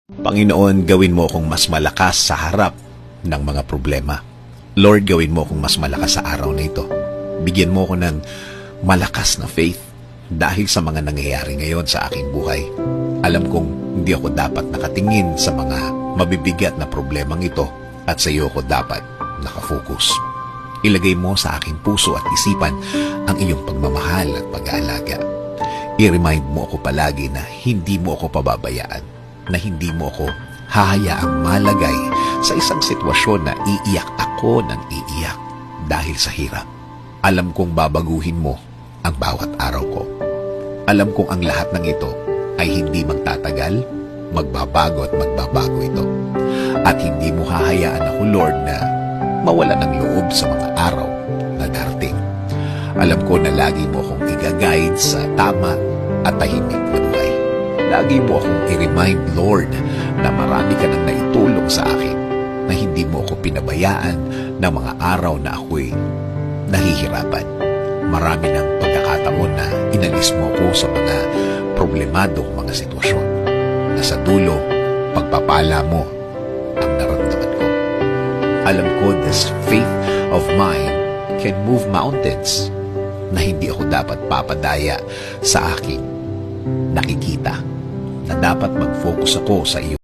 Panginoon, gawin mo akong mas malakas sa harap ng mga problema. Lord, gawin mo akong mas malakas sa araw na ito. Bigyan mo ako ng malakas na faith dahil sa mga nangyayari ngayon sa aking buhay. Alam kong hindi ako dapat nakatingin sa mga mabibigat na problemang ito at sa iyo ako dapat nakafocus. Ilagay mo sa aking puso at isipan ang iyong pagmamahal at pag-aalaga. I-remind mo ako palagi na hindi mo ako pababayaan, na hindi mo ako hahayaang malagay sa isang sitwasyon na iiyak ako ng iiyak dahil sa hirap. Alam kong babaguhin mo ang bawat araw ko. Alam kong ang lahat ng ito ay hindi magtatagal, magbabago at magbabago ito. At hindi mo hahayaan ako, Lord, na mawala ng loob sa mga araw na darating. Alam ko na lagi mo akong i-guide sa tama at tahimik na buhay. Lagi mo akong i-remind, Lord, na marami ka nang naitulong sa akin, na hindi mo ako pinabayaan ng mga araw na ako'y nahihirapan. Marami ng pagkakataon na inalis mo ako sa mga problemadong mga sitwasyon, na sa dulo, pagpapala mo ang naramdaman ko. Alam ko, this faith of mine can move mountains, na hindi ako dapat papadaya sa aking nakikita, na dapat mag-focus ako sa iyo.